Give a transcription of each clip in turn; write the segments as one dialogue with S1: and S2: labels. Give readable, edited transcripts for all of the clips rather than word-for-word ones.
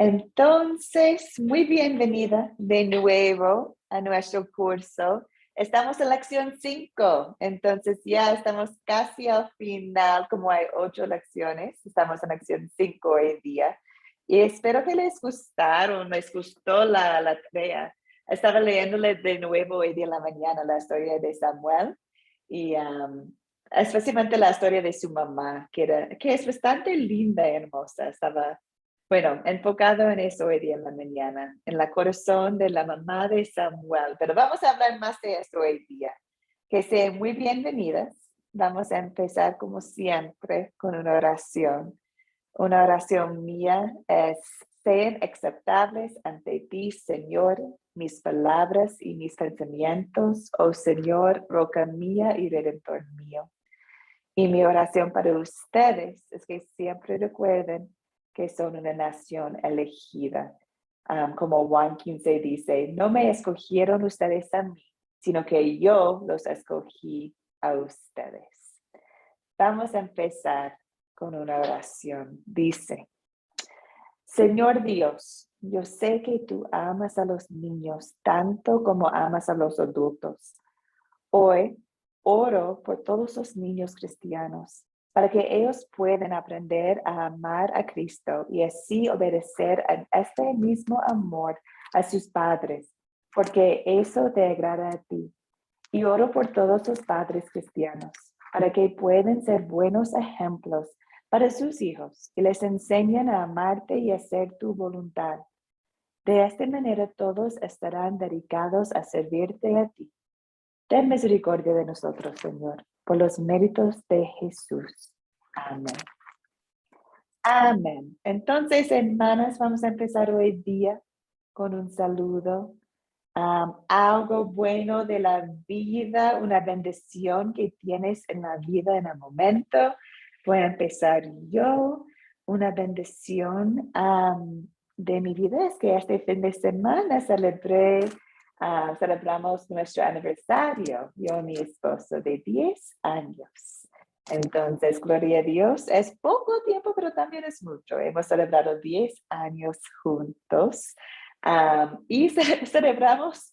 S1: Entonces, muy bienvenida de nuevo a nuestro curso. Estamos en lección 5, entonces ya estamos casi al final, como hay 8 lecciones. Estamos en lección 5 hoy en día. Y espero que les gustó la tarea. Estaba leyéndole de nuevo hoy día en la mañana la historia de Samuel y especialmente la historia de su mamá, que es bastante linda y hermosa. Estaba enfocado en eso hoy día en la mañana, en la corazón de la mamá de Samuel. Pero vamos a hablar más de eso hoy día. Que sean muy bienvenidas. Vamos a empezar como siempre con una oración. Una oración mía es: sean aceptables ante ti, Señor, mis palabras y mis pensamientos, oh Señor, roca mía y redentor mío. Y mi oración para ustedes es que siempre recuerden que son una nación elegida. Como Juan 15 dice, no me escogieron ustedes a mí, sino que yo los escogí a ustedes. Vamos a empezar con una oración. Dice: Señor Dios, yo sé que tú amas a los niños tanto como amas a los adultos. Hoy oro por todos los niños cristianos para que ellos puedan aprender a amar a Cristo y así obedecer en este mismo amor a sus padres, porque eso te agrada a ti. Y oro por todos los padres cristianos para que puedan ser buenos ejemplos para sus hijos y les enseñen a amarte y hacer tu voluntad. De esta manera todos estarán dedicados a servirte a ti. Ten misericordia de nosotros, Señor, por los méritos de Jesús. Amén. Amén. Entonces, hermanas, vamos a empezar hoy día con un saludo. Algo bueno de la vida, una bendición que tienes en la vida en el momento. Voy a empezar yo. Una bendición de mi vida es que este fin de semana celebramos nuestro aniversario, yo y mi esposo, de 10 años. Entonces, gloria a Dios, es poco tiempo, pero también es mucho. Hemos celebrado 10 años juntos. Y celebramos,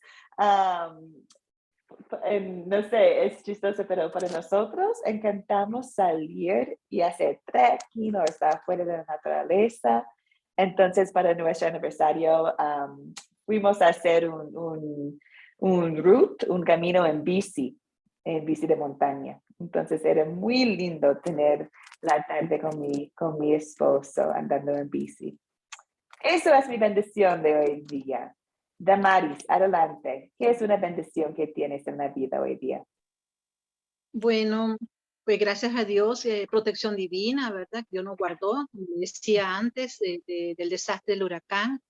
S1: no sé, es chistoso, pero para nosotros encantamos salir y hacer trekking o estar fuera de la naturaleza. Entonces, para nuestro aniversario, fuimos a hacer un camino en bici de montaña. Entonces, era muy lindo tener la tarde con mi esposo andando en bici. Eso es mi bendición de hoy día. Damaris, adelante. ¿Qué es una bendición que tienes en la vida hoy día?
S2: Bueno, pues gracias a Dios, protección divina, ¿verdad? Dios nos guardó, como decía antes, del desastre del huracán.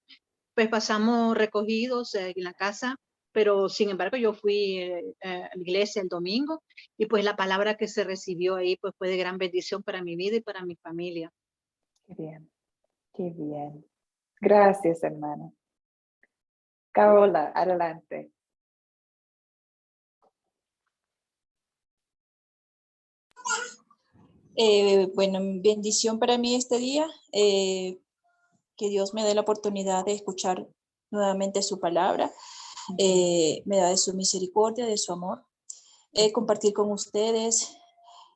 S2: Pues pasamos recogidos en la casa, pero sin embargo yo fui a la iglesia el domingo y pues la palabra que se recibió ahí pues fue de gran bendición para mi vida y para mi familia.
S1: Qué bien, qué bien. Gracias, hermana. Carola, adelante.
S3: Bueno, bendición para mí este día, que Dios me dé la oportunidad de escuchar nuevamente su palabra, me da de su misericordia, de su amor, compartir con ustedes,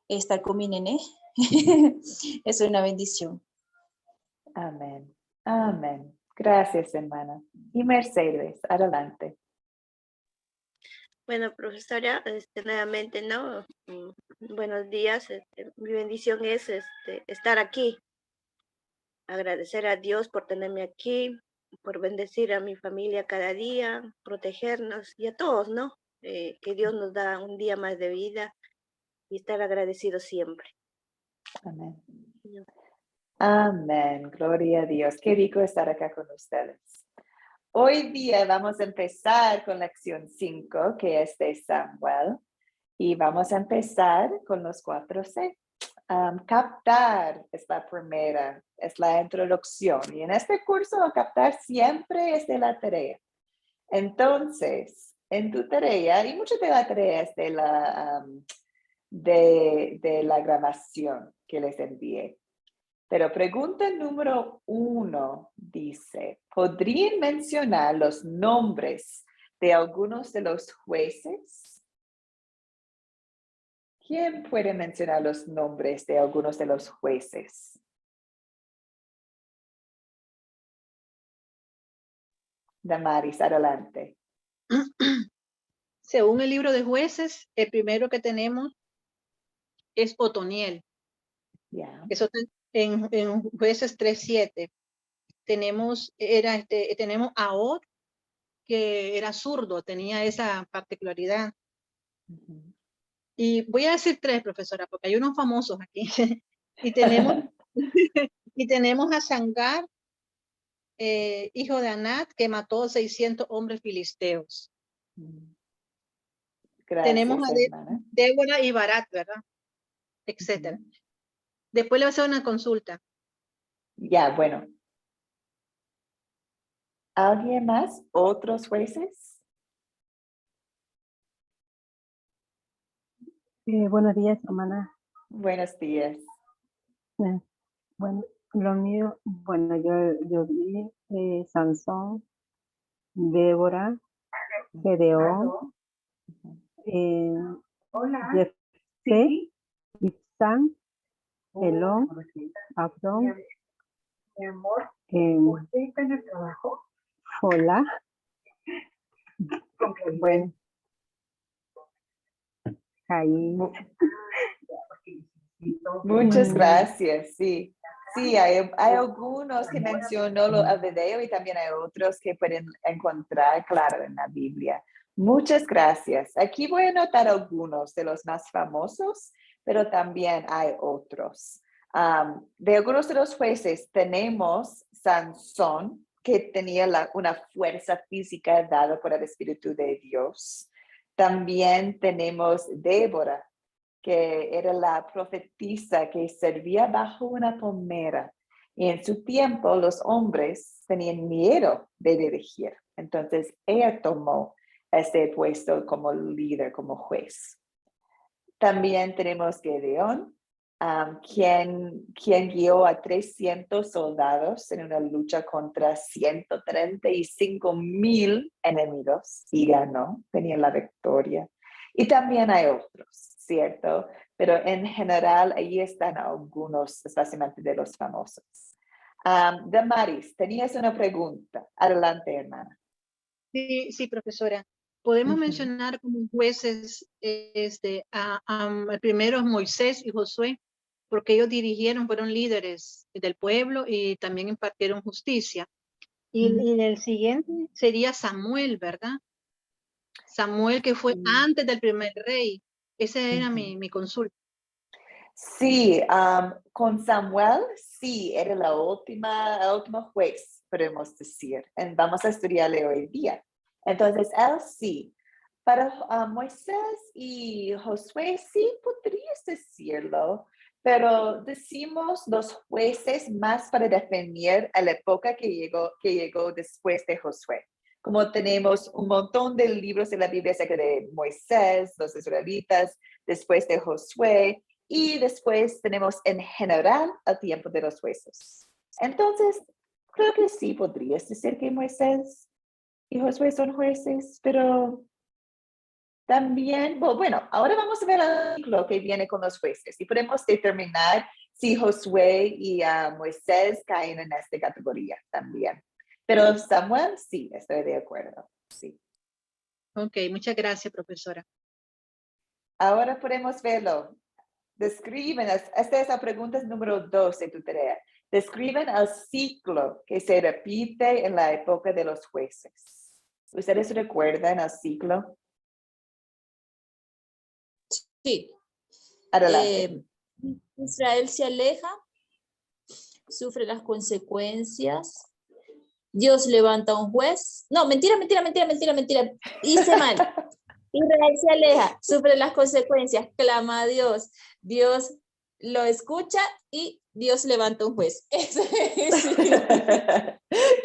S3: estar con mi nené, es una bendición.
S1: Amén, amén. Gracias, hermana. Y Mercedes, adelante.
S4: Bueno, profesora, nuevamente, ¿no? Buenos días. Mi bendición es estar aquí. Agradecer a Dios por tenerme aquí, por bendecir a mi familia cada día, protegernos y a todos, ¿no? Que Dios nos da un día más de vida y estar agradecidos siempre.
S1: Amén. Amén. Gloria a Dios. Qué rico estar acá con ustedes. Hoy día vamos a empezar con lección 5, que es de Samuel. Y vamos a empezar con los 4C. Captar es la primera, es la introducción. Y en este curso, captar siempre es de la tarea. Entonces, en tu tarea, y mucho de la tarea es de la grabación que les envié. Pero pregunta número 1 dice, ¿podrían mencionar los nombres de algunos de los jueces? ¿Quién puede mencionar los nombres de algunos de los jueces? Damaris, adelante.
S2: Según el libro de Jueces, el primero que tenemos es Otoniel.
S1: Ya.
S2: Eso está en Jueces 3:7. Tenemos a Og, que era zurdo, tenía esa particularidad.
S1: Ujú.
S2: Y voy a decir 3, profesora, porque hay unos famosos aquí. y tenemos a Sangar, hijo de Anat, que mató 600 hombres filisteos. Tenemos
S1: Gracias,
S2: a
S1: hermana.
S2: Débora y Barat, ¿verdad? Etcétera.
S1: Ujú.
S2: Después le voy a hacer una consulta.
S1: Ya, bueno. ¿Alguien más? ¿Otros jueces?
S5: Buenos días, hermana.
S1: Buenos días.
S5: Bueno, lo mío, bueno, yo vi Sansón, Débora, Gedeón, Jefté, Ibsán, Elón, Abdón, Jolá. Bueno, Caín.
S1: Muchas gracias, sí. Sí, hay algunos que mencionó el video y también hay otros que pueden encontrar, claro, en la Biblia. Muchas gracias. Aquí voy a anotar algunos de los más famosos, pero también hay otros. De algunos de los jueces tenemos Sansón, que tenía una fuerza física dada por el Espíritu de Dios. También tenemos Débora, que era la profetisa que servía bajo una palmera. Y en su tiempo los hombres tenían miedo de dirigir. Entonces ella tomó este puesto como líder, como juez. También tenemos Gedeón, quien guió a 300 soldados en una lucha contra 135,000 enemigos y ganó, tenía la victoria. Y también hay otros, ¿cierto? Pero en general, ahí están algunos, especialmente de los famosos. Damaris, tenías una pregunta. Adelante, hermana.
S2: Sí, profesora. Podemos
S1: Ujú.
S2: mencionar como jueces, el primero es Moisés y Josué, porque ellos fueron líderes del pueblo y también impartieron justicia. Y el siguiente sería Samuel, ¿verdad? Samuel, que fue antes del primer rey. Esa era mi consulta.
S1: Sí, con Samuel, sí, era el último juez, podemos decir. Vamos a estudiarle hoy día. Entonces, él sí. Para Moisés y Josué, sí, podrías decirlo, pero decimos los jueces más para definir a la época que llegó después de Josué. Como tenemos un montón de libros de la Biblia acerca de Moisés, los israelitas, después de Josué, y después tenemos en general el tiempo de los jueces. Entonces, creo que sí podrías decir que Moisés y Josué son jueces, pero también, bueno, ahora vamos a ver el ciclo que viene con los jueces y podemos determinar si Josué y Moisés caen en esta categoría también. Pero Samuel, sí, estoy de acuerdo, sí.
S2: Ok, muchas gracias, profesora.
S1: Ahora podemos verlo. Describen, esta es la pregunta número 2 de tu tarea. Describen el ciclo que se repite en la época de los jueces. ¿Ustedes recuerdan el ciclo?
S3: Sí.
S1: Adelante.
S3: Israel se aleja, sufre las consecuencias. Dios levanta un juez. No, mentira. Hice mal. Israel se aleja, sufre las consecuencias, clama a Dios. Dios lo escucha y Dios levanta un juez.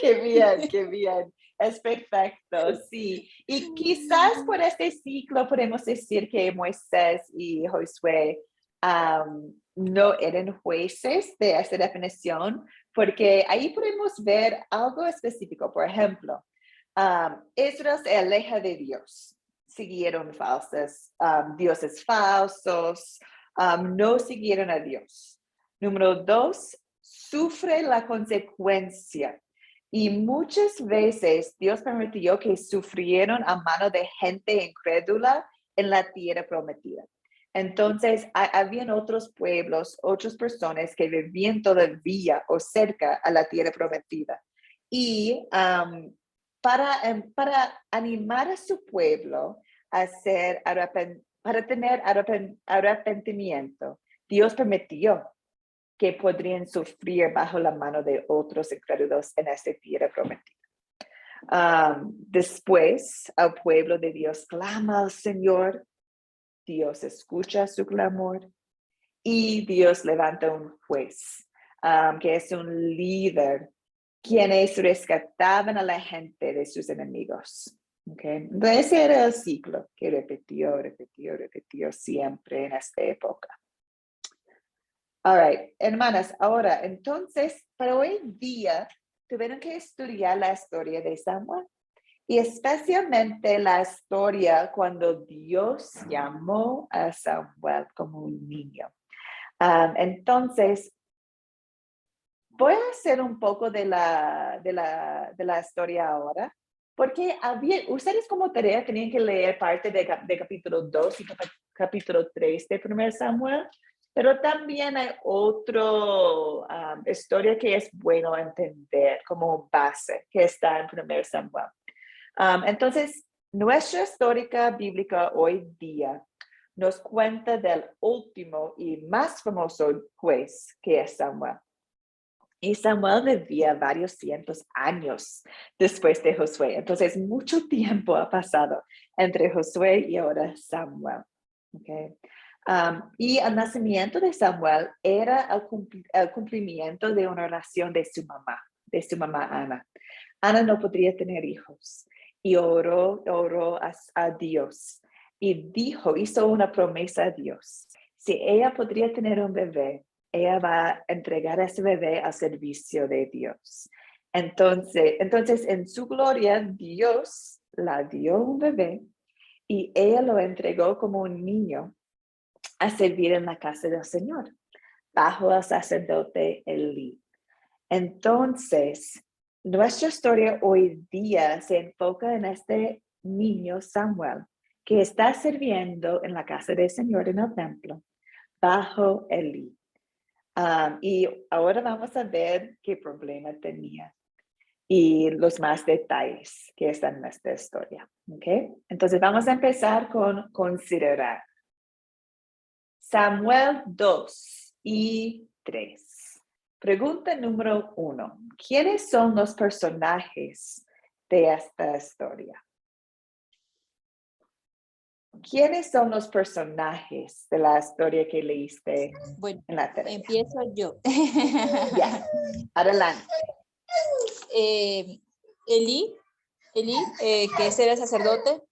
S1: Qué bien. Es perfecto, sí. Y quizás por este ciclo podemos decir que Moisés y Josué no eran jueces de esta definición, porque ahí podemos ver algo específico. Por ejemplo, Israel se aleja de Dios. Siguieron dioses falsos, no siguieron a Dios. Número 2, sufre la consecuencia. Y muchas veces Dios permitió que sufrieron a mano de gente incrédula en la tierra prometida. Entonces, habían otros pueblos, otras personas que vivían todavía o cerca a la tierra prometida. Y para animar a su pueblo para tener arrepentimiento, Dios permitió que podrían sufrir bajo la mano de otros incrédulos en esta tierra prometida. Después, el pueblo de Dios clama al Señor. Dios escucha su clamor y Dios levanta un juez, que es un líder, quienes rescataban a la gente de sus enemigos. Okay. Entonces, ese era el ciclo que repitió siempre en esta época. All right, hermanas, ahora, entonces, para hoy día, tuvieron que estudiar la historia de Samuel. Y especialmente la historia cuando Dios llamó a Samuel como un niño. Entonces, voy a hacer un poco de la historia ahora, porque ustedes como tarea tenían que leer parte de capítulo 2 y capítulo 3 de 1 Samuel, pero también hay otra historia que es bueno entender como base, que está en 1 Samuel. Entonces, nuestra histórica bíblica hoy día nos cuenta del último y más famoso juez que es Samuel. Y Samuel vivía varios cientos años después de Josué. Entonces, mucho tiempo ha pasado entre Josué y ahora Samuel. Okay. Y el nacimiento de Samuel era el cumplimiento de una oración de su mamá Ana. Ana no podría tener hijos y oró a Dios y hizo una promesa a Dios. Si ella podría tener un bebé, ella va a entregar a ese bebé al servicio de Dios. Entonces, en su gloria, Dios la dio un bebé y ella lo entregó como un niño a servir en la casa del Señor, bajo el sacerdote Elí. Entonces, nuestra historia hoy día se enfoca en este niño Samuel, que está sirviendo en la casa del Señor en el templo, bajo Elí. Y ahora vamos a ver qué problema tenía y los más detalles que están en esta historia. ¿Okay? Entonces vamos a empezar con considerar. Samuel 2 y 3. Pregunta número 1. ¿Quiénes son los personajes de esta historia? ¿Quiénes son los personajes de la historia que leíste
S3: Bueno,
S1: en la tarea?
S3: empiezo yo.
S1: Ya, adelante.
S3: Elí, que ese era el sacerdote,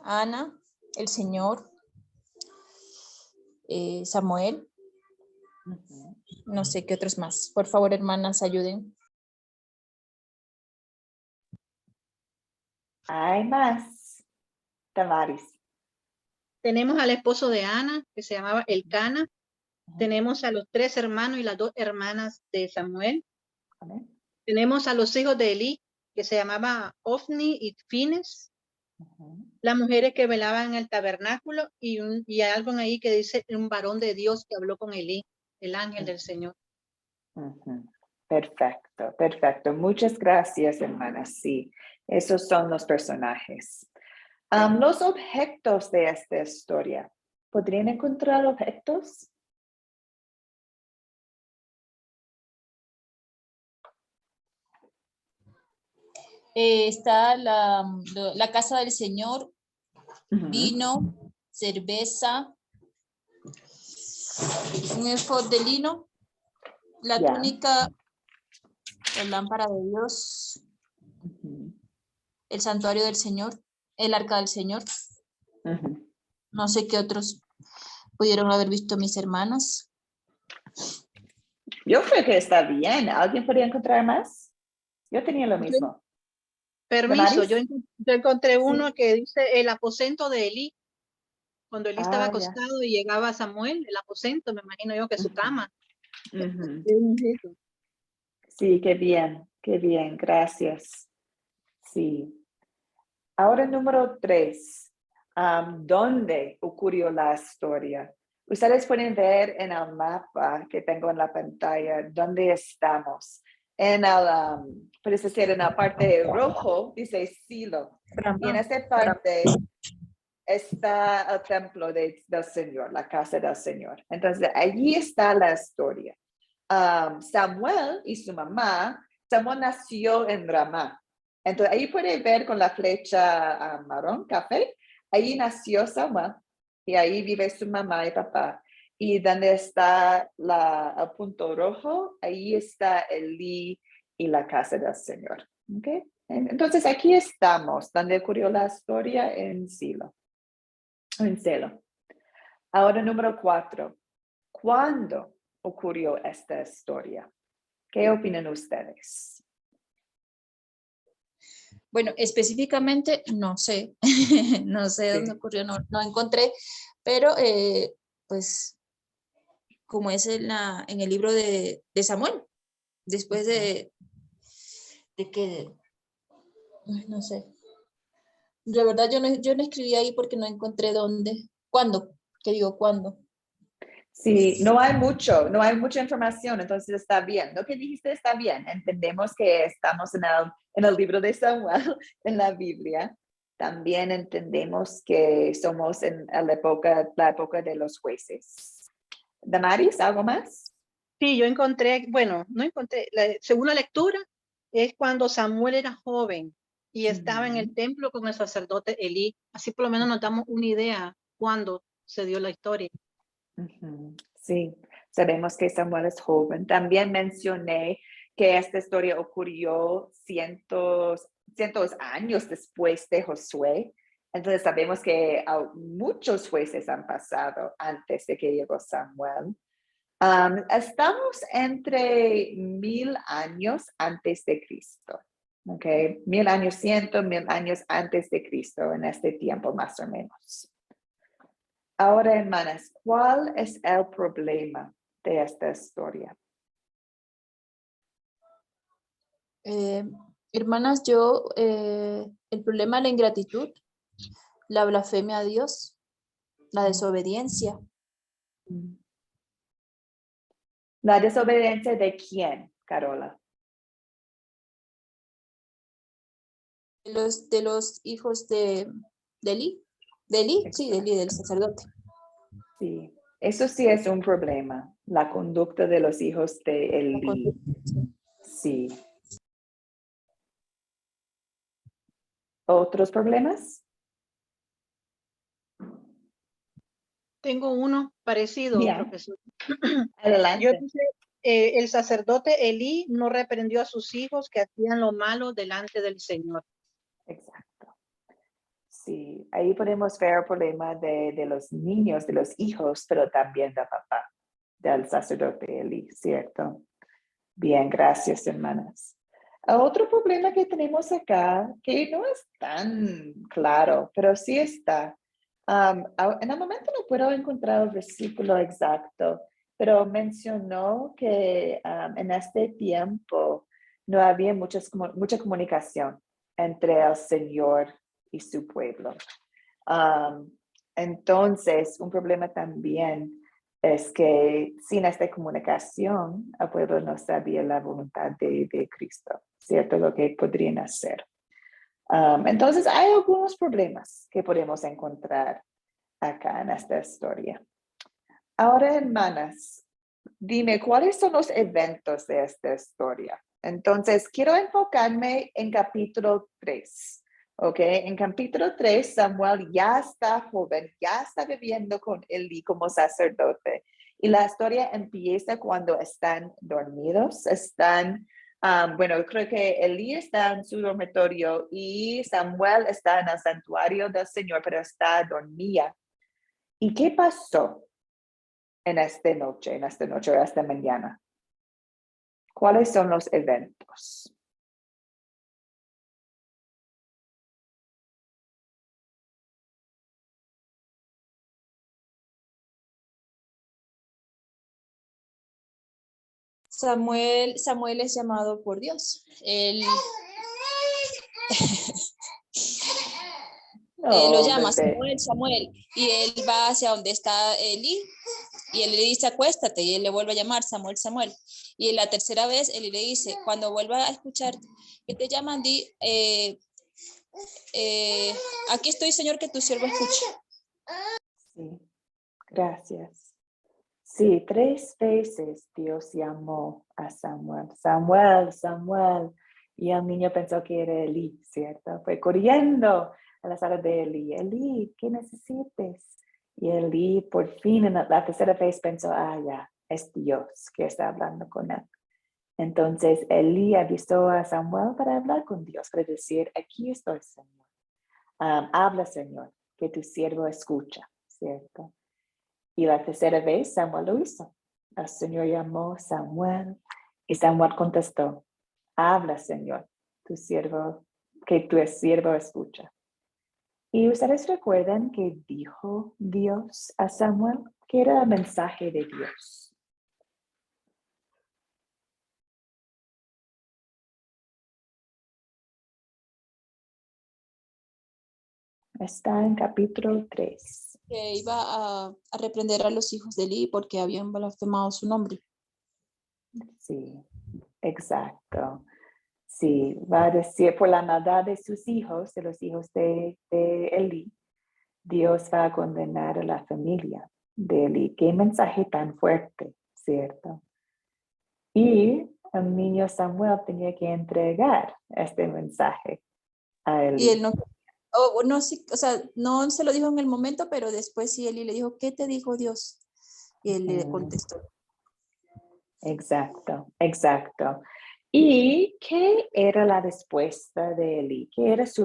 S3: Ana, el Señor, Samuel, no sé qué otros más. Por favor, hermanas, ayuden.
S1: Hay más. Tamaris.
S2: Tenemos al esposo de Ana, que se llamaba Elcana. Tenemos a los 3 hermanos y las 2 hermanas de Samuel.
S1: Amén.
S2: Tenemos a los hijos de Elí, que se llamaban Ofni y Fines. Las mujeres que velaban en el tabernáculo y hay algo ahí que dice un varón de Dios que habló con Elí, el ángel del Señor.
S1: Perfecto, perfecto. Muchas gracias, hermanas. Sí, esos son los personajes. Los objetos de esta historia. ¿Podrían encontrar objetos?
S3: Está la casa del Señor, vino, cerveza, un efod de lino, la túnica, la lámpara de Dios, el santuario del Señor, el arca del Señor. No sé qué otros pudieron haber visto mis hermanas.
S1: Yo creo que está bien. ¿Alguien podría encontrar más? Yo tenía lo mismo.
S2: Permiso, yo
S1: ¿Damaris?
S2: encontré
S1: Sí.
S2: uno que dice el aposento de Elí. Cuando Elí estaba
S1: Ah, ya.
S2: acostado y llegaba Samuel, el aposento, me imagino yo que su
S1: Ujú.
S2: cama.
S1: Ujú.
S2: Sí.
S1: Sí, qué bien, gracias. Sí. Ahora número 3. ¿Dónde ocurrió la historia? Ustedes pueden ver en el mapa que tengo en la pantalla dónde estamos. En el, puedes decir, en la parte rojo dice Silo. Y en esa parte está el templo del Señor, la casa del Señor. Entonces, allí está la historia. Samuel y su mamá, Samuel nació en Ramá. Entonces, ahí puede ver con la flecha marrón, café, ahí nació Samuel y ahí vive su mamá y papá. Y donde está el punto rojo, ahí está Elí y la casa del Señor. ¿Okay? Entonces, aquí estamos, donde ocurrió la historia en Silo. En Silo. Ahora, número 4. ¿Cuándo ocurrió esta historia? ¿Qué opinan ustedes?
S3: Bueno, específicamente no sé, no sé
S1: Sí.
S3: dónde ocurrió, no encontré, pero pues como es en el libro de Samuel, después de que, ay, no sé, de verdad yo no escribí ahí porque no encontré dónde, cuándo, ¿qué digo? ¿Cuándo?
S1: Sí, no hay mucha información, entonces está bien. Lo que dijiste está bien. Entendemos que estamos en el libro de Samuel, en la Biblia. También entendemos que somos en la época de los jueces. Damaris, ¿algo más?
S2: Sí, yo encontré, bueno, no encontré, según la lectura, es cuando Samuel era joven y estaba en el
S1: Ujú.
S2: templo con el sacerdote Elí. Así por lo menos nos damos una idea cuándo se dio la historia.
S1: Ujú. Sí, sabemos que Samuel es joven. También mencioné que esta historia ocurrió cientos años después de Josué. Entonces sabemos que muchos jueces han pasado antes de que llegó Samuel. Estamos entre 1000 años antes de Cristo. Okay, 1000 años, 1000 años antes de Cristo, en este tiempo más o menos. Ahora, hermanas, ¿cuál es el problema de esta historia?
S3: Hermanas, el problema es la ingratitud, la blasfemia a Dios, la desobediencia.
S1: ¿La desobediencia de quién, Carola?
S3: De los hijos de Eli, sí, de Eli, del sacerdote.
S1: Sí, eso sí es un problema, la conducta de los hijos de Elí. Sí. ¿Otros problemas?
S2: Tengo uno parecido,
S1: Bien,
S2: profesor. Yo
S1: adelante.
S2: puse, el sacerdote Elí no reprendió a sus hijos que hacían lo malo delante del Señor.
S1: Exacto. Sí, ahí podemos ver el problema de los niños, de los hijos, pero también del papá, del sacerdote Elí, ¿cierto? Bien, gracias, hermanas. Otro problema que tenemos acá, que no es tan claro, pero sí está. En el momento no puedo encontrar el versículo exacto, pero mencionó que en este tiempo no había mucha comunicación entre el Señor y su pueblo. Entonces, un problema también es que sin esta comunicación, el pueblo no sabía la voluntad de Cristo, ¿cierto? Lo que podrían hacer. Entonces, hay algunos problemas que podemos encontrar acá en esta historia. Ahora, hermanas, dime, ¿cuáles son los eventos de esta historia? Entonces, quiero enfocarme en capítulo 3. ¿Ok? En capítulo 3, Samuel ya está joven, ya está viviendo con Elí como sacerdote. Y la historia empieza cuando están dormidos, bueno, creo que Elí está en su dormitorio y Samuel está en el santuario del Señor, pero está dormida. ¿Y qué pasó? en esta noche o esta mañana? ¿Cuáles son los eventos?
S3: Samuel es llamado por Dios. Él lo llama
S1: bebé.
S3: Samuel, y él va hacia donde está Eli, y él le dice, acuéstate, y él le vuelve a llamar, Samuel. Y la tercera vez, él le dice, cuando vuelva a escuchar que te llaman, di, aquí estoy, Señor, que tu siervo escuche.
S1: Sí, gracias. Sí, 3 veces Dios llamó a Samuel. Samuel. Y el niño pensó que era Eli, ¿cierto? Fue corriendo a la sala de Eli. Eli, ¿qué necesites? Y Eli por fin en la tercera vez pensó, ya, es Dios que está hablando con él. Entonces Eli avisó a Samuel para hablar con Dios, para decir, aquí estoy, Señor. Habla, Señor, que tu siervo escucha, ¿cierto? Y la tercera vez Samuel lo hizo. El Señor llamó a Samuel y Samuel contestó, habla, Señor, que tu siervo escucha. ¿Y ustedes recuerdan que dijo Dios a Samuel? ¿Qué era el mensaje de Dios? Está en capítulo 3.
S3: Que iba a reprender a los hijos de Eli porque habían blasfemado su nombre.
S1: Sí, exacto. Sí, va a decir por la maldad de sus hijos, de los hijos de Eli, Dios va a condenar a la familia de Eli. Qué mensaje tan fuerte, ¿cierto? Y el niño Samuel tenía que entregar este mensaje a Eli.
S3: Y él no se lo dijo en el momento, pero después sí Eli le dijo, ¿qué te dijo Dios? Y él le contestó.
S1: Exacto. ¿Y qué era la respuesta de Eli? ¿Qué era su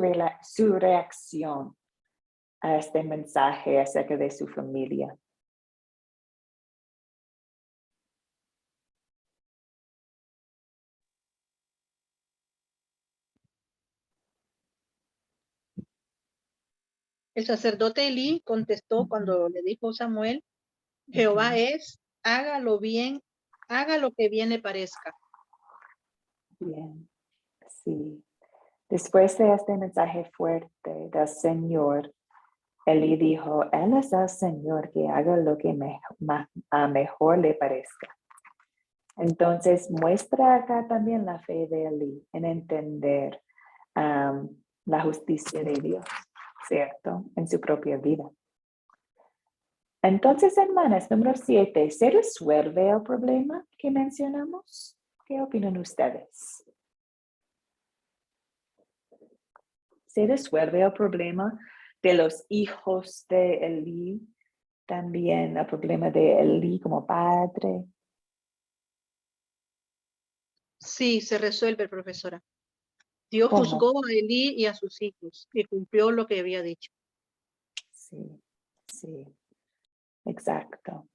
S1: reacción a este mensaje acerca de su familia?
S2: El sacerdote Elí contestó cuando le dijo Samuel, Jehová es, haga lo que bien le parezca.
S1: Bien, sí. Después de este mensaje fuerte del Señor, Eli dijo, Él es el Señor que haga lo que mejor le parezca. Entonces, muestra acá también la fe de Eli en entender la justicia de Dios, ¿cierto? En su propia vida. Entonces, hermanas, número 7, ¿se resuelve el problema que mencionamos? ¿Qué opinan ustedes? ¿Se resuelve el problema de los hijos de Eli? También el problema de Eli como padre.
S2: Sí, se resuelve, profesora. Dios
S1: ¿Cómo?
S2: juzgó a Elí y a sus hijos y cumplió lo que había dicho.
S1: Sí, exacto.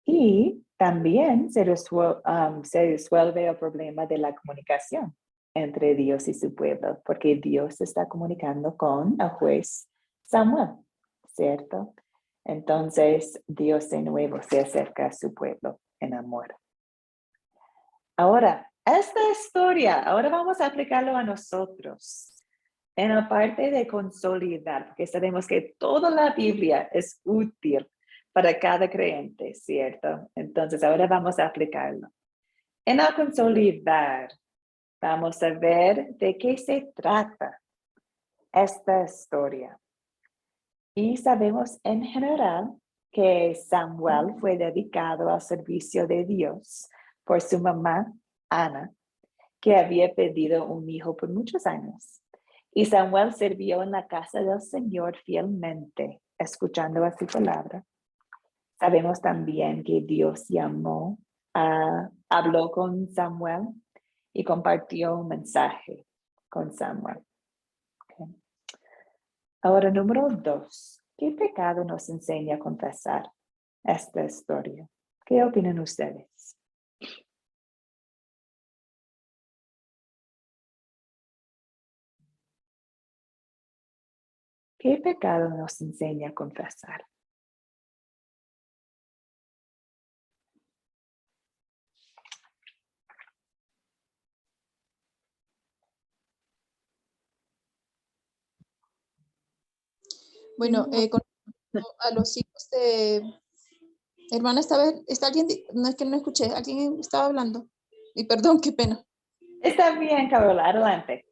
S1: Y también se resuelve el problema de la comunicación entre Dios y su pueblo, porque Dios está comunicando con el juez Samuel, ¿cierto? Entonces, Dios de nuevo se acerca a su pueblo en amor. Ahora, esta historia, ahora vamos a aplicarlo a nosotros. En la parte de consolidar, porque sabemos que toda la Biblia es útil para cada creyente, ¿cierto? Entonces, ahora vamos a aplicarlo. En el consolidar, vamos a ver de qué se trata esta historia. Y sabemos en general que Samuel fue dedicado al servicio de Dios por su mamá, Ana, que había pedido un hijo por muchos años. Y Samuel sirvió en la casa del Señor fielmente, escuchando a su palabra. Sabemos también que Dios habló con Samuel y compartió un mensaje con Samuel. Okay. Ahora, número 2. ¿Qué pecado nos enseña a confesar? esta historia. ¿Qué opinan ustedes? ¿Qué pecado nos enseña a confesar?
S3: Bueno, con a los hijos de... Hermana, ¿está alguien? No es que no escuché, alguien estaba hablando. Y perdón, qué pena.
S1: Está bien, Carola, adelante.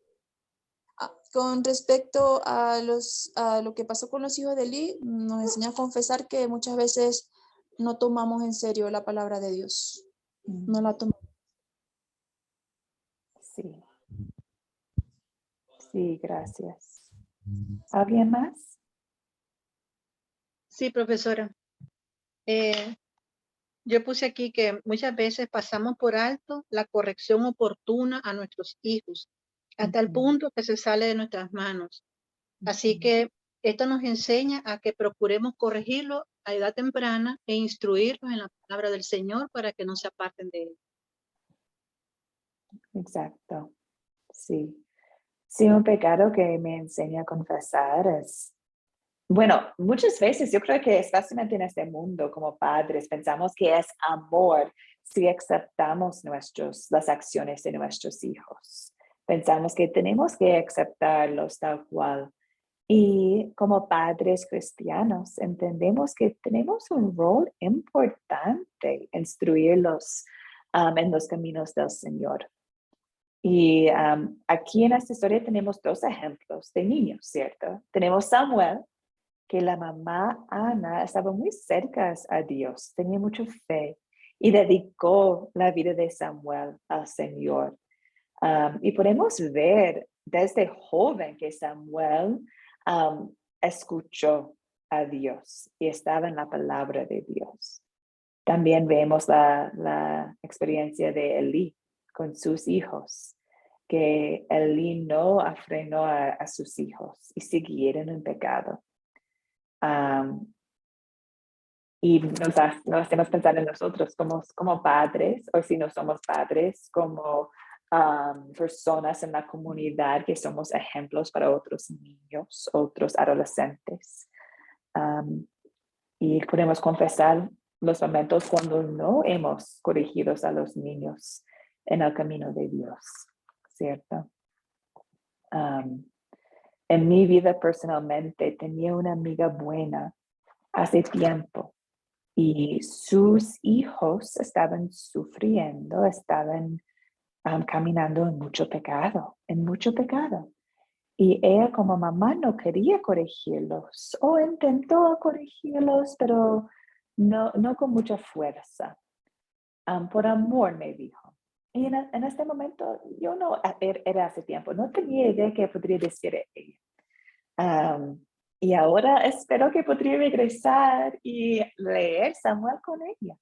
S3: Con respecto a lo que pasó con los hijos de Eli, nos enseña a confesar que muchas veces no tomamos en serio la palabra de Dios. No la tomamos.
S1: Sí. Sí, gracias. ¿Alguien más?
S2: Sí, profesora. Yo puse aquí que muchas veces pasamos por alto la corrección oportuna a nuestros hijos, hasta el punto que se sale de nuestras manos. Así que esto nos enseña a que procuremos corregirlo a edad temprana e instruirlos en la palabra del Señor para que no se aparten de él.
S1: Exacto. Sí. Sí, un pecado que me enseña a confesar es, bueno, muchas veces yo creo que especialmente en este mundo como padres pensamos que es amor si aceptamos las acciones de nuestros hijos. Pensamos que tenemos que aceptarlos tal cual. Y como padres cristianos entendemos que tenemos un rol importante en instruirlos en los caminos del Señor. Y aquí en esta historia tenemos dos ejemplos de niños, ¿cierto? Tenemos Samuel, que la mamá Ana estaba muy cerca a Dios, tenía mucha fe y dedicó la vida de Samuel al Señor. Y podemos ver desde joven que Samuel escuchó a Dios y estaba en la palabra de Dios. También vemos la experiencia de Elí con sus hijos, que Elí no frenó a sus hijos y siguieron en pecado. Y nos hacemos pensar en nosotros como padres, o si no somos padres, como personas en la comunidad que somos ejemplos para otros niños, otros adolescentes. Y podemos confesar los momentos cuando no hemos corregido a los niños en el camino de Dios, ¿cierto? En mi vida personalmente tenía una amiga buena hace tiempo y sus hijos estaban sufriendo, estaban caminando en mucho pecado. Y ella como mamá no quería corregirlos o intentó corregirlos, pero no con mucha fuerza. Por amor, me dijo. Y en este momento, yo no, era hace tiempo, no tenía idea qué podría decir ella. Y ahora espero que podría regresar y leer Samuel con ella.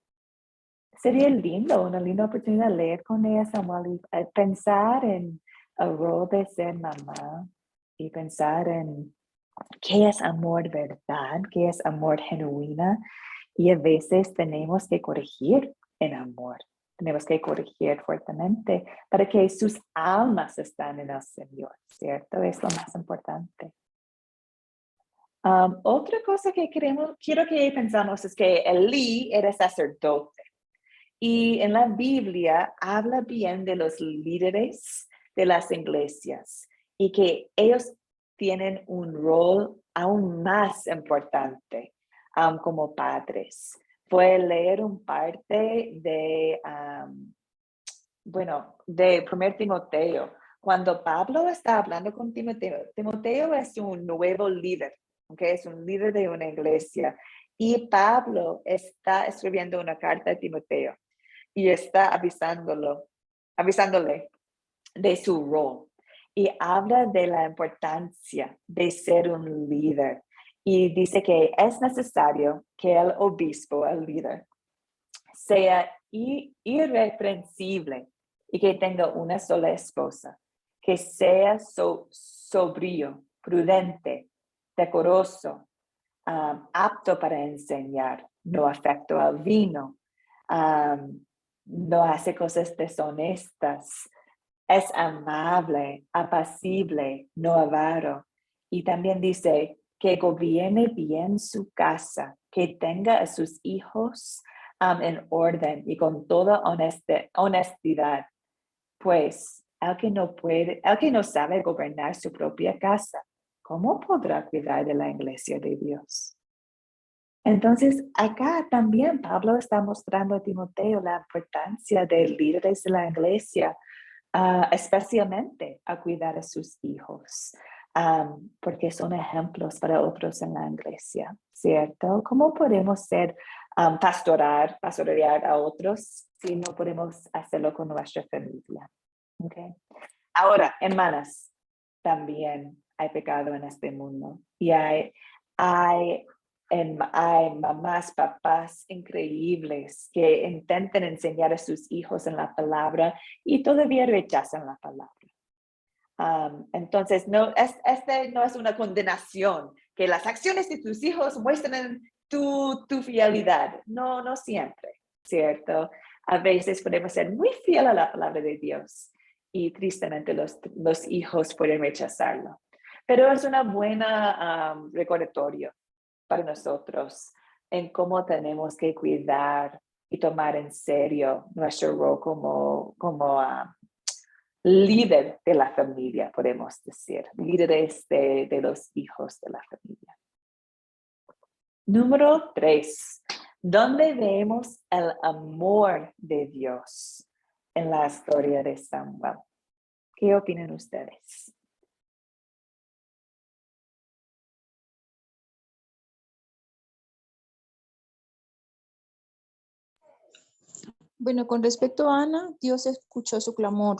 S1: Sería lindo, una linda oportunidad leer con ella Samuel y pensar en el rol de ser mamá y pensar en qué es amor verdad, qué es amor genuina. Y a veces tenemos que corregir en amor. Tenemos que corregir fuertemente para que sus almas estén en el Señor, ¿cierto? Es lo más importante. Otra cosa que quiero que pensamos es que Elí era sacerdote. Y en la Biblia habla bien de los líderes de las iglesias y que ellos tienen un rol aún más importante como padres. Fue leer un parte de, de 1 Timoteo. Cuando Pablo está hablando con Timoteo, Timoteo es un nuevo líder, ¿okay? Es un líder de una iglesia. Y Pablo está escribiendo una carta a Timoteo y está avisándole de su rol. Y habla de la importancia de ser un líder. Y dice que es necesario que el obispo, el líder, sea irreprensible y que tenga una sola esposa, que sea sobrio, prudente, decoroso, apto para enseñar, no afecta al vino, no hace cosas deshonestas, es amable, apacible, no avaro. Y también dice que gobierne bien su casa, que tenga a sus hijos en orden y con toda honestidad. Pues el que no sabe gobernar su propia casa, ¿cómo podrá cuidar de la iglesia de Dios? Entonces, acá también Pablo está mostrando a Timoteo la importancia de líderes de la iglesia, especialmente a cuidar a sus hijos, porque son ejemplos para otros en la iglesia, ¿cierto? ¿Cómo podemos pastorear a otros si no podemos hacerlo con nuestra familia? Okay. Ahora, hermanas, también hay pecado en este mundo y hay mamás, papás increíbles que intentan enseñar a sus hijos en la palabra y todavía rechazan la palabra. Entonces, este no es una condenación, que las acciones de tus hijos muestran tu fidelidad. No siempre, ¿cierto? A veces podemos ser muy fieles a la palabra de Dios y tristemente los hijos pueden rechazarlo. Pero es una buena recordatorio para nosotros en cómo tenemos que cuidar y tomar en serio nuestro rol como líder de la familia, podemos decir, líderes de los hijos de la familia. Número 3, ¿dónde vemos el amor de Dios en la historia de Samuel? ¿Qué opinan ustedes?
S3: Bueno, con respecto a Ana, Dios escuchó su clamor.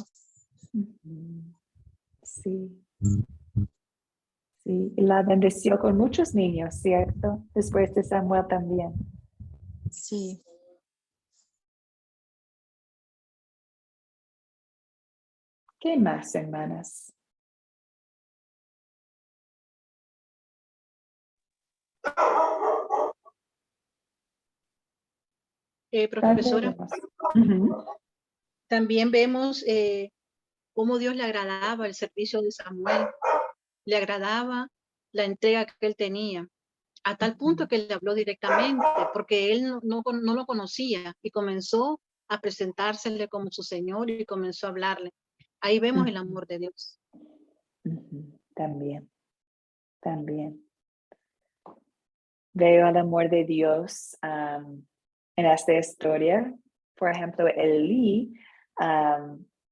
S1: Sí. Sí, y la bendeció con muchos niños, ¿cierto? Después de Samuel también.
S3: Sí.
S1: ¿Qué más, hermanas?
S2: Profesora,
S1: Ujú.
S2: también vemos cómo Dios le agradaba el servicio de Samuel, le agradaba la entrega que él tenía, a tal punto que le habló directamente, porque él no lo conocía y comenzó a presentársele como su Señor y comenzó a hablarle. Ahí vemos el amor de Dios.
S1: También. Veo el amor de Dios en esta historia. Por ejemplo, Elí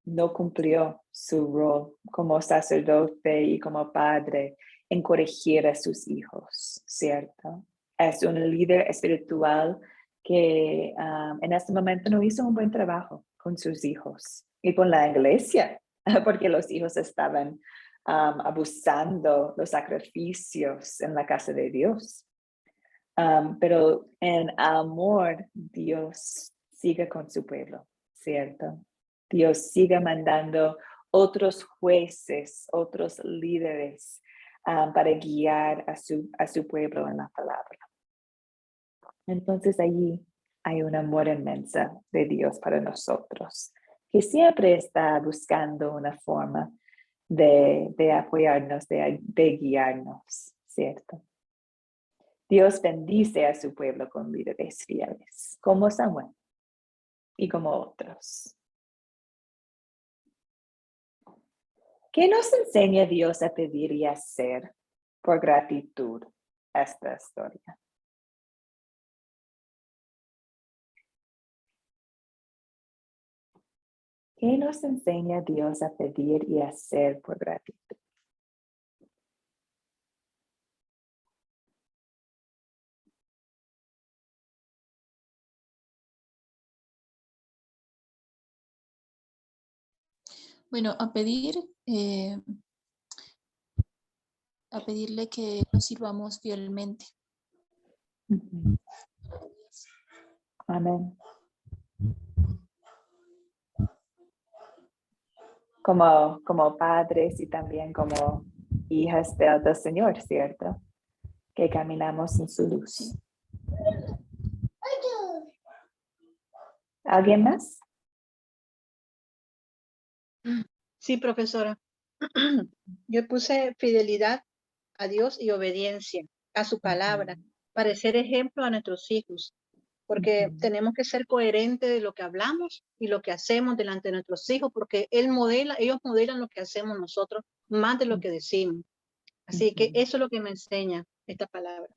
S1: no cumplió su rol como sacerdote y como padre en corregir a sus hijos, ¿cierto? Es un líder espiritual que en este momento no hizo un buen trabajo con sus hijos y con la iglesia, porque los hijos estaban abusando los sacrificios en la casa de Dios. Pero en amor, Dios sigue con su pueblo, ¿cierto? Dios sigue mandando otros jueces, otros líderes para guiar a su pueblo en la palabra. Entonces allí hay un amor inmenso de Dios para nosotros, que siempre está buscando una forma de apoyarnos, de guiarnos, ¿cierto? Dios bendice a su pueblo con líderes fieles, como Samuel y como otros. ¿Qué nos enseña Dios a pedir y hacer por gratitud a esta historia? ¿Qué nos enseña Dios a pedir y hacer por gratitud?
S3: Bueno, a pedirle que nos sirvamos fielmente.
S1: Amén. Como padres y también como hijas del Señor, ¿cierto? Que caminamos en su luz. ¿Alguien más?
S2: Sí, profesora. Yo puse fidelidad a Dios y obediencia a su palabra, para ser ejemplo a nuestros hijos, porque tenemos que ser coherentes de lo que hablamos y lo que hacemos delante de nuestros hijos, porque ellos modelan lo que hacemos nosotros más de lo que decimos. Así que eso es lo que me enseña esta palabra.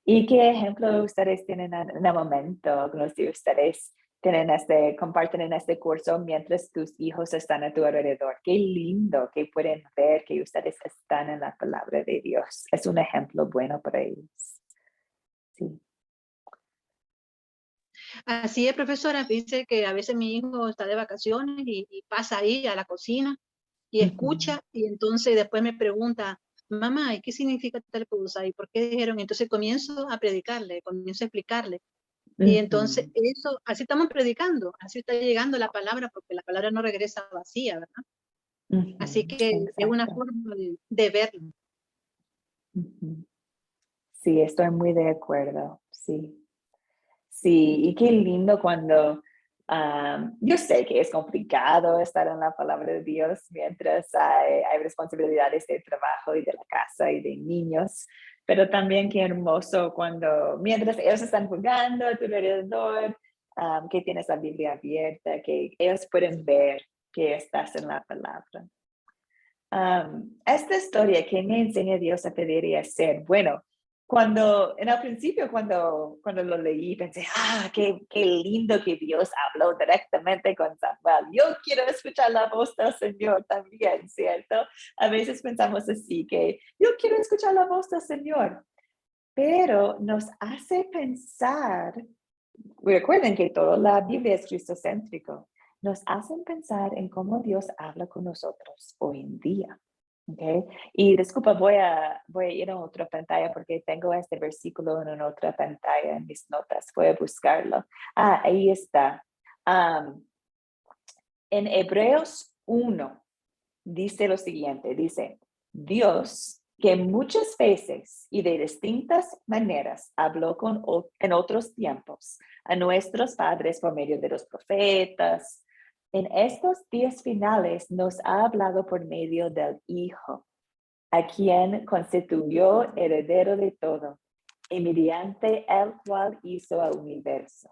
S1: ¿Y qué ejemplo ustedes tienen en el momento? Algunos de ustedes comparten en este curso mientras tus hijos están a tu alrededor. Qué lindo que pueden ver que ustedes están en la palabra de Dios. Es un ejemplo bueno para ellos. Sí.
S2: Así es, profesora. Dice que a veces mi hijo está de vacaciones y pasa ahí a la cocina y escucha, y entonces después me pregunta, mamá, ¿y qué significa tal cosa? ¿Y por qué dijeron? Entonces comienzo a predicarle, comienzo a explicarle. Y entonces eso, así estamos predicando, así está llegando la palabra, porque la palabra no regresa vacía, ¿verdad? Así que es una forma de verlo.
S1: Sí, estoy muy de acuerdo, sí. Sí, y qué lindo cuando, yo sé que es complicado estar en la palabra de Dios mientras hay responsabilidades de trabajo y de la casa y de niños, pero también qué hermoso mientras ellos están jugando a tu alrededor, que tienes la Biblia abierta, que ellos pueden ver que estás en la palabra. Esta historia que me enseña Dios a pedir y hacer, bueno, en el principio, cuando lo leí, pensé, qué lindo que Dios habló directamente con Samuel. Yo quiero escuchar la voz del Señor también, ¿cierto? A veces pensamos así, que yo quiero escuchar la voz del Señor, pero nos hace pensar, recuerden que toda la Biblia es cristocéntrico, nos hacen pensar en cómo Dios habla con nosotros hoy en día. Okay. Y disculpa, voy a ir a otra pantalla porque tengo este versículo en otra pantalla en mis notas. Voy a buscarlo. Ahí está. En Hebreos 1 dice lo siguiente, dice, Dios que muchas veces y de distintas maneras habló en otros tiempos a nuestros padres por medio de los profetas, en estos días finales nos ha hablado por medio del Hijo, a quien constituyó heredero de todo, y mediante el cual hizo al universo.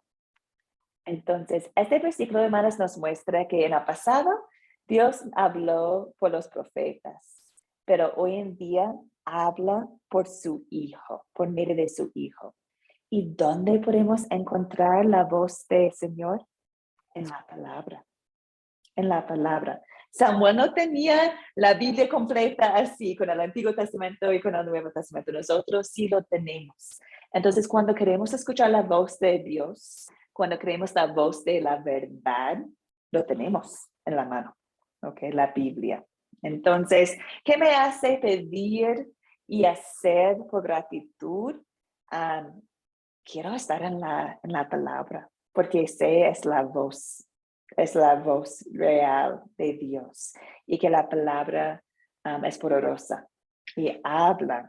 S1: Entonces, este versículo, hermanos, nos muestra que en el pasado Dios habló por los profetas, pero hoy en día habla por su Hijo, por medio de su Hijo. ¿Y dónde podemos encontrar la voz del Señor? En la palabra. En la palabra. Samuel no tenía la Biblia completa así, con el Antiguo Testamento y con el Nuevo Testamento. Nosotros sí lo tenemos. Entonces, cuando queremos escuchar la voz de Dios, cuando queremos la voz de la verdad, lo tenemos en la mano, ¿ok? La Biblia. Entonces, ¿qué me hace pedir y hacer por gratitud? Quiero estar en la palabra, porque sé es la voz real de Dios y que la palabra es poderosa y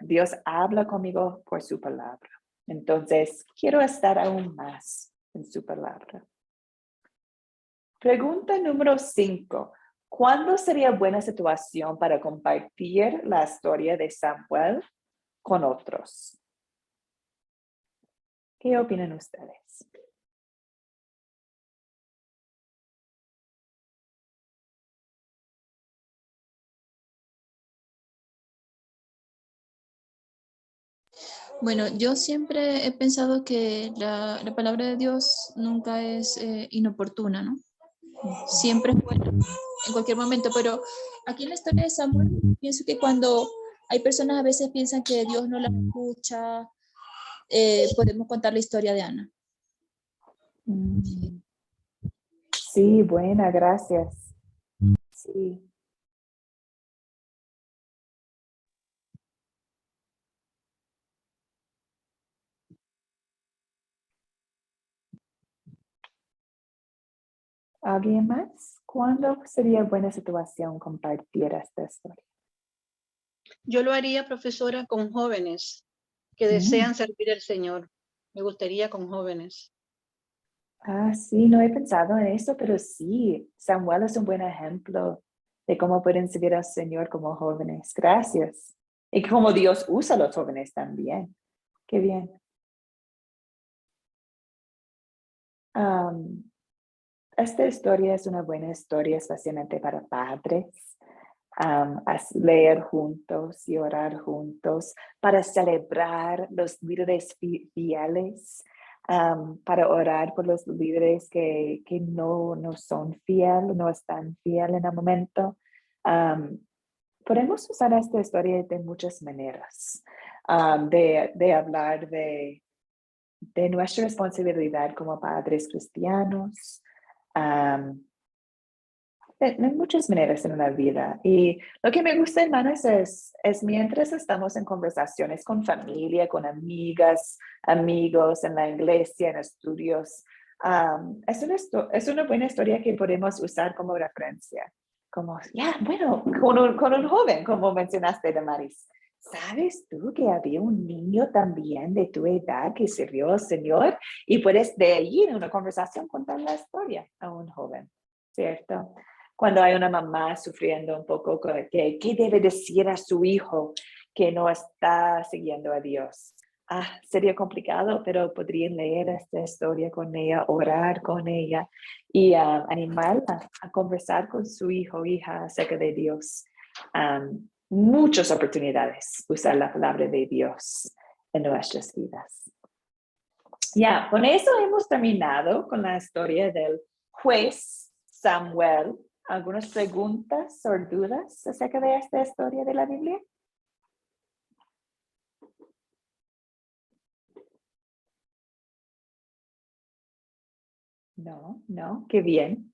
S1: Dios habla conmigo por su palabra. Entonces, quiero estar aún más en su palabra. Pregunta número 5. ¿Cuándo sería buena situación para compartir la historia de Samuel con otros? ¿Qué opinan ustedes?
S3: Bueno, yo siempre he pensado que la palabra de Dios nunca es inoportuna, ¿no? Siempre es buena en cualquier momento, pero aquí en la historia de Samuel, pienso que cuando hay personas a veces piensan que Dios no la escucha, podemos contar la historia de Ana.
S1: Sí, buena, gracias. Sí. ¿Alguien más? ¿Cuándo sería buena situación compartir esta historia?
S2: Yo lo haría, profesora, con jóvenes que desean servir al Señor. Me gustaría con jóvenes.
S1: Sí, no he pensado en eso, pero sí, Samuel es un buen ejemplo de cómo pueden servir al Señor como jóvenes. Gracias. Y cómo Dios usa a los jóvenes también. Qué bien. Esta historia es una buena historia, especialmente para padres. Leer juntos y orar juntos, para celebrar los líderes fieles, para orar por los líderes que no son fieles, no están fieles en el momento. Podemos usar esta historia de muchas maneras, de hablar de nuestra responsabilidad como padres cristianos, de muchas maneras en una vida. Y lo que me gusta, hermanas, es mientras estamos en conversaciones con familia, con amigas, amigos, en la iglesia, en estudios, es una buena historia que podemos usar como referencia. Como, bueno, con un joven, como mencionaste, Damaris. ¿Sabes tú que había un niño también de tu edad que sirvió al Señor? Y puedes de allí en una conversación contar la historia a un joven, ¿cierto? Cuando hay una mamá sufriendo un poco, ¿qué debe decir a su hijo que no está siguiendo a Dios? Sería complicado, pero podrían leer esta historia con ella, orar con ella y animarla a conversar con su hijo o hija acerca de Dios. Muchas oportunidades usar la palabra de Dios en nuestras vidas. Con eso hemos terminado con la historia del juez Samuel. ¿Algunas preguntas o dudas acerca de esta historia de la Biblia? No, qué bien,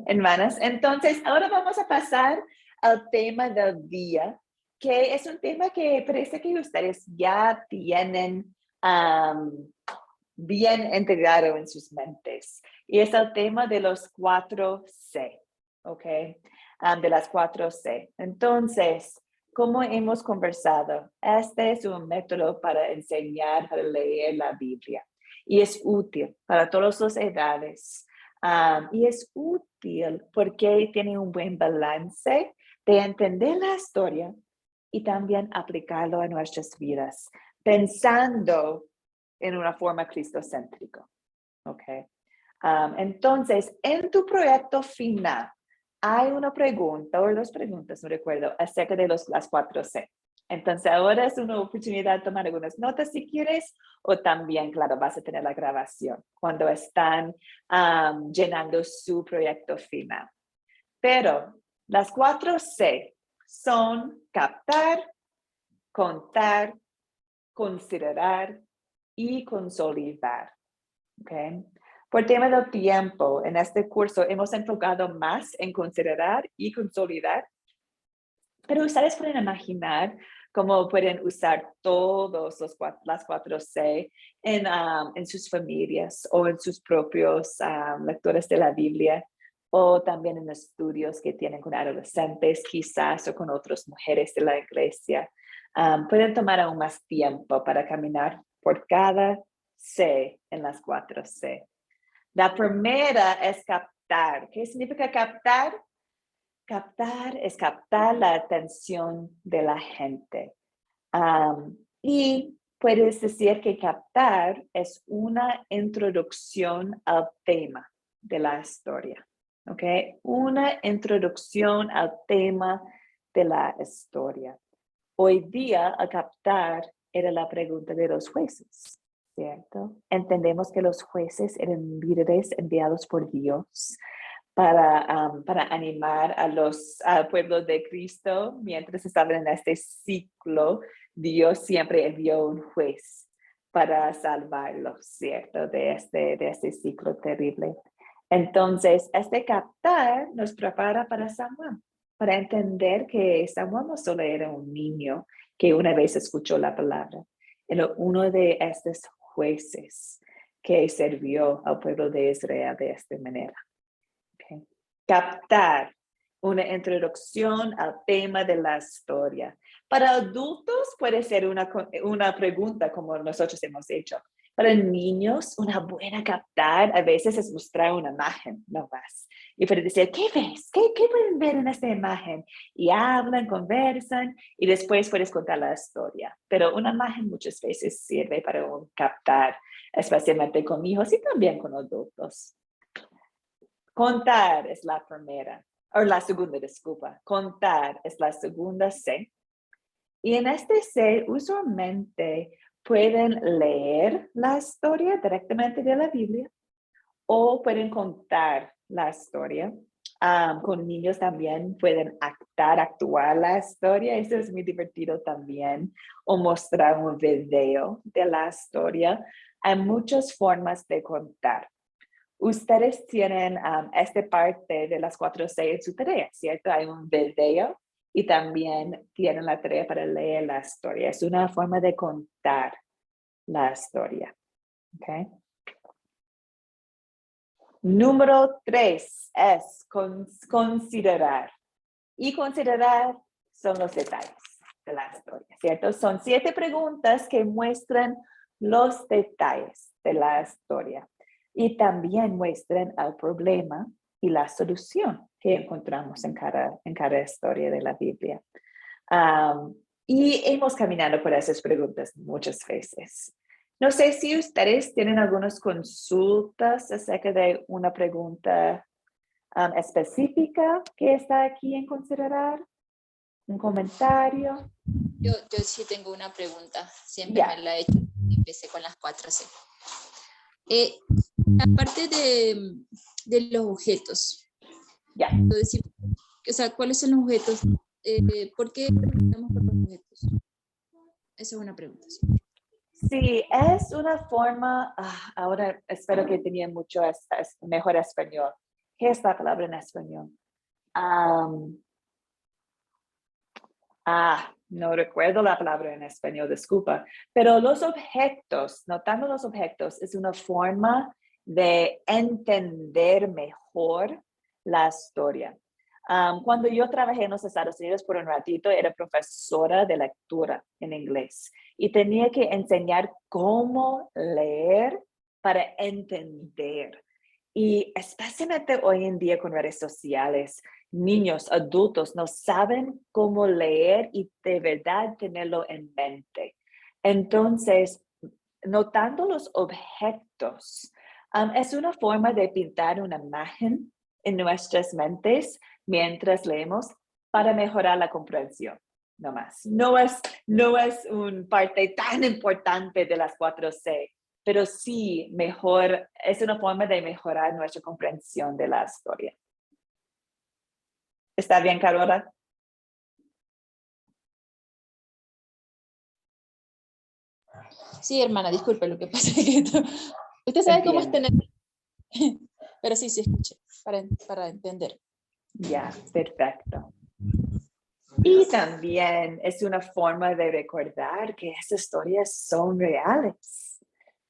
S1: hermanas. Entonces, ahora vamos a pasar al tema del día, que es un tema que parece que ustedes ya tienen bien integrado en sus mentes. Y es el tema de los 4C, ¿ok? De las 4C. Entonces, como hemos conversado, este es un método para enseñar a leer la Biblia. Y es útil para todas las edades. Y es útil porque tiene un buen balance de entender la historia y también aplicarlo a nuestras vidas, pensando en una forma cristocéntrica. ¿Ok? Entonces, en tu proyecto final, hay una pregunta o dos preguntas, no recuerdo, acerca de las 4C. Entonces, ahora es una oportunidad de tomar algunas notas si quieres, o también, claro, vas a tener la grabación cuando están llenando su proyecto final. Pero las 4C son captar, contar, considerar y consolidar. ¿Okay? Por tema del tiempo, en este curso hemos enfocado más en considerar y consolidar, pero ustedes pueden imaginar cómo pueden usar todos las 4C en sus familias o en sus propios lectores de la Biblia, o también en estudios que tienen con adolescentes quizás o con otras mujeres de la iglesia. Pueden tomar aún más tiempo para caminar por cada C en las 4C. La primera es captar. ¿Qué significa captar? Captar es captar la atención de la gente. Y puedes decir que captar es una introducción al tema de la historia. ¿Ok? Una introducción al tema de la historia. Hoy día, a captar era la pregunta de los jueces, ¿cierto? Entendemos que los jueces eran líderes enviados por Dios para animar al pueblo de Cristo mientras estaban en este ciclo. Dios siempre envió un juez para salvarlos, ¿cierto? De este ciclo terrible. Entonces, este captar nos prepara para Samuel, para entender que Samuel no solo era un niño que una vez escuchó la palabra, era uno de estos jueces que sirvió al pueblo de Israel de esta manera. Okay. Captar una introducción al tema de la historia. Para adultos puede ser una pregunta como nosotros hemos hecho. Para niños, una buena captar a veces es mostrar una imagen, no más. Y para decir, ¿qué ves? ¿Qué pueden ver en esta imagen? Y hablan, conversan, y después puedes contar la historia. Pero una imagen muchas veces sirve para captar, especialmente con hijos y también con adultos. Contar es la primera, o la segunda, disculpa. Contar es la segunda C. Y en este C, usualmente pueden leer la historia directamente de la Biblia o pueden contar la historia. Con niños también pueden actuar la historia. Eso es muy divertido también. O mostrar un video de la historia. Hay muchas formas de contar. Ustedes tienen esta parte de las 4C en su tarea, ¿cierto? Hay un video y también tienen la tarea para leer la historia. Es una forma de contar la historia. ¿Okay? Número 3 es considerar. Y considerar son los detalles de la historia, ¿cierto? Son 7 preguntas que muestran los detalles de la historia. Y también muestran el problema y la solución que encontramos en cada historia de la Biblia. Y hemos caminado por esas preguntas muchas veces. No sé si ustedes tienen algunas consultas acerca de una pregunta específica que está aquí en considerar. ¿Un comentario?
S3: Yo sí tengo una pregunta. Siempre
S1: Ya.
S3: me la he hecho. Empecé con las 4C. Aparte de los objetos,
S1: Ya.
S3: decir, o sea, ¿cuáles son los objetos? ¿Por qué preguntamos por los objetos? Esa es una pregunta.
S1: Sí, es una forma, ahora espero que tenía mucho mejor español. ¿Qué es la palabra en español? No recuerdo la palabra en español, disculpa. Pero los objetos, notando los objetos, es una forma de entender mejor la historia. Cuando yo trabajé en los Estados Unidos por un ratito, era profesora de lectura en inglés y tenía que enseñar cómo leer para entender. Y especialmente hoy en día con redes sociales, niños, adultos no saben cómo leer y de verdad tenerlo en mente. Entonces, notando los objetos, es una forma de pintar una imagen en nuestras mentes mientras leemos para mejorar la comprensión. No más. No es una parte tan importante de las 4C, pero sí es una forma de mejorar nuestra comprensión de la historia. ¿Está bien, Carola?
S3: Sí, hermana, disculpe, lo que pasa es que usted sabe cómo es tener... Pero sí, escuché, para entender.
S1: Ya, perfecto. Y también es una forma de recordar que esas historias son reales,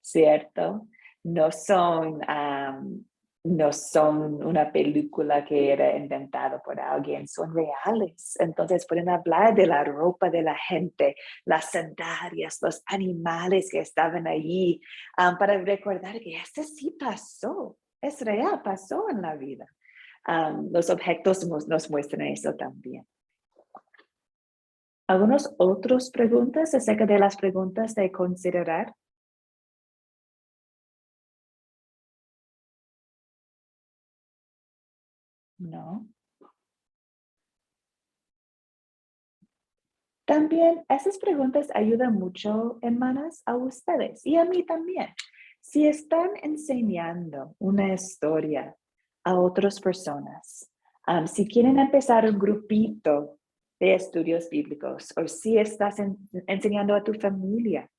S1: ¿cierto? No son una película que era inventada por alguien, son reales. Entonces pueden hablar de la ropa de la gente, las sandalias, los animales que estaban allí, para recordar que esto sí pasó, es real, pasó en la vida. Los objetos nos muestran eso también. ¿Algunas otras preguntas acerca de las preguntas de considerar? No. También esas preguntas ayudan mucho, hermanas, a ustedes y a mí también. Si están enseñando una historia a otras personas, si quieren empezar un grupito de estudios bíblicos o si estás enseñando a tu familia,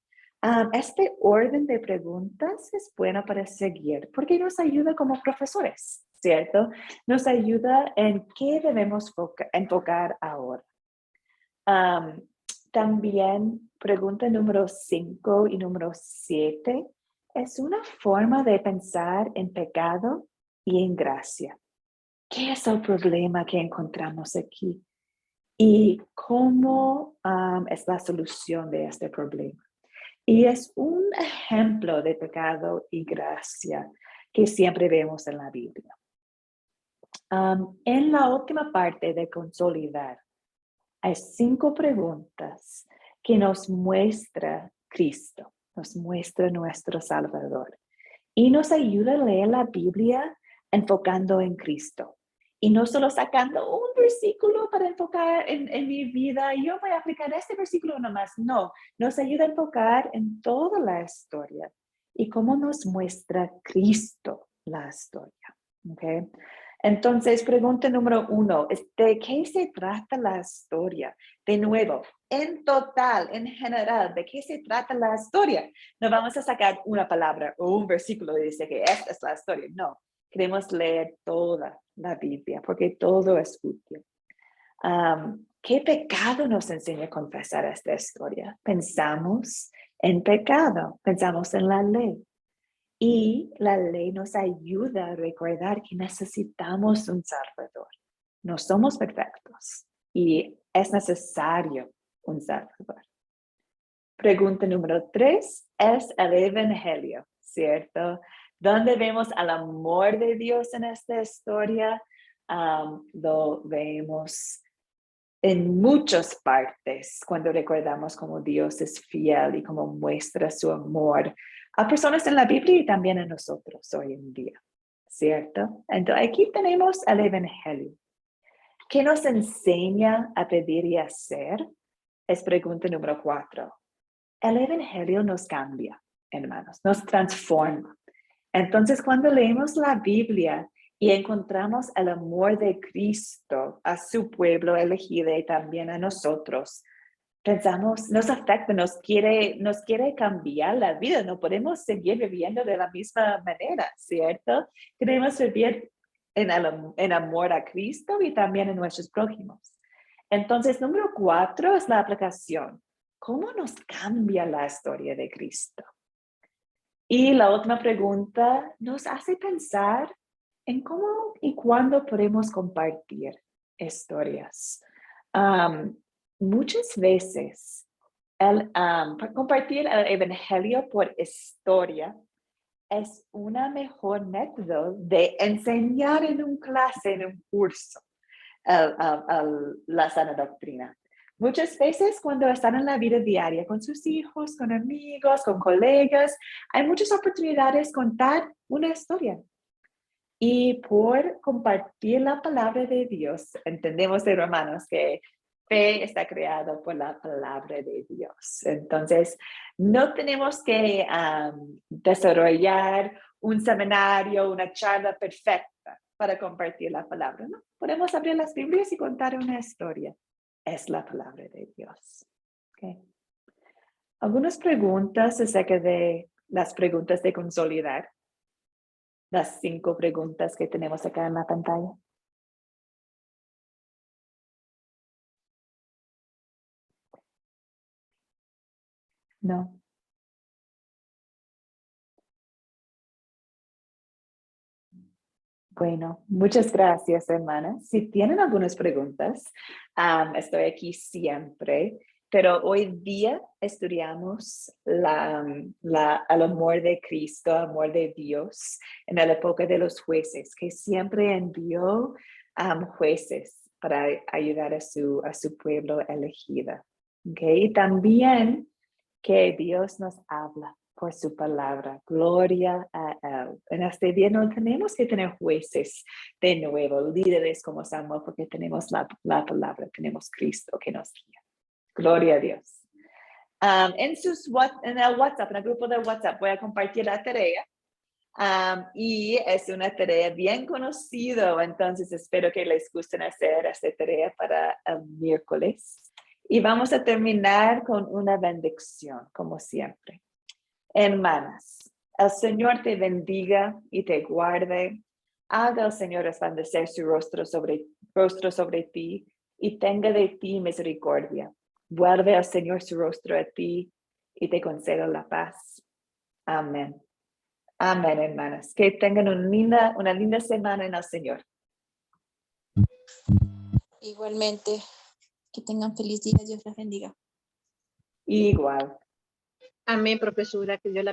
S1: este orden de preguntas es bueno para seguir porque nos ayuda como profesores, ¿cierto? Nos ayuda en qué debemos enfocar ahora. También pregunta número 5 y número 7 es una forma de pensar en pecado y en gracia. ¿Qué es el problema que encontramos aquí? ¿Y cómo es la solución de este problema? Y es un ejemplo de pecado y gracia que siempre vemos en la Biblia. En la última parte de consolidar, hay 5 preguntas que nos muestra Cristo, nos muestra nuestro Salvador. Y nos ayuda a leer la Biblia enfocando en Cristo. Y no solo sacando un versículo para enfocar en mi vida, yo voy a aplicar este versículo nomás. No, nos ayuda a enfocar en toda la historia y cómo nos muestra Cristo la historia. ¿Okay? Entonces, pregunta número 1, ¿de qué se trata la historia? De nuevo, en total, en general, ¿de qué se trata la historia? No vamos a sacar una palabra o un versículo y decir que esta es la historia. No, queremos leer toda la Biblia porque todo es útil. ¿Qué pecado nos enseña a confesar esta historia? Pensamos en pecado, pensamos en la ley. Y la ley nos ayuda a recordar que necesitamos un Salvador. No somos perfectos y es necesario un Salvador. Pregunta número 3 es el Evangelio, ¿cierto? ¿Dónde vemos el amor de Dios en esta historia? Lo vemos en muchas partes cuando recordamos cómo Dios es fiel y cómo muestra su amor a personas en la Biblia y también a nosotros hoy en día, ¿cierto? Entonces aquí tenemos el Evangelio. ¿Qué nos enseña a pedir y hacer? Es pregunta número 4. El Evangelio nos cambia, hermanos, nos transforma. Entonces, cuando leemos la Biblia y encontramos el amor de Cristo a su pueblo elegido y también a nosotros, pensamos, nos afecta, nos quiere cambiar la vida. No podemos seguir viviendo de la misma manera, ¿cierto? Queremos vivir en amor a Cristo y también en nuestros prójimos. Entonces, número 4 es la aplicación. ¿Cómo nos cambia la historia de Cristo? Y la última pregunta nos hace pensar en cómo y cuándo podemos compartir historias. Muchas veces compartir el Evangelio por historia es una mejor método de enseñar en un clase, en un curso, la sana doctrina. Muchas veces cuando están en la vida diaria con sus hijos, con amigos, con colegas, hay muchas oportunidades de contar una historia. Y por compartir la palabra de Dios, entendemos, hermanos, que fe está creada por la palabra de Dios. Entonces, no tenemos que desarrollar un seminario, una charla perfecta para compartir la palabra, ¿no? Podemos abrir las Biblias y contar una historia. Es la palabra de Dios. Okay. Algunas preguntas acerca de las preguntas de consolidar. Las 5 preguntas que tenemos acá en la pantalla. No. Bueno, muchas gracias, hermanas. Si tienen algunas preguntas, estoy aquí siempre, pero hoy día estudiamos el amor de Cristo, amor de Dios en la época de los jueces, que siempre envió jueces para ayudar a su pueblo elegido. Okay? Y también que Dios nos habla por su palabra. Gloria a Él. En este día no tenemos que tener jueces de nuevo, líderes como Samuel, porque tenemos la palabra, tenemos Cristo que nos guía. Gloria a Dios. En el WhatsApp, en el grupo de WhatsApp, voy a compartir la tarea. Y es una tarea bien conocida, entonces espero que les guste hacer esta tarea para el miércoles. Y vamos a terminar con una bendición, como siempre. Hermanas, el Señor te bendiga y te guarde. Haga el Señor resplandecer su rostro sobre ti y tenga de ti misericordia. Vuelve al Señor su rostro a ti y te conceda la paz. Amén. Amén, hermanas. Que tengan una linda semana en el Señor.
S3: Igualmente, que tengan feliz día. Dios les bendiga.
S1: Igual.
S2: Amén, profesora, que Dios la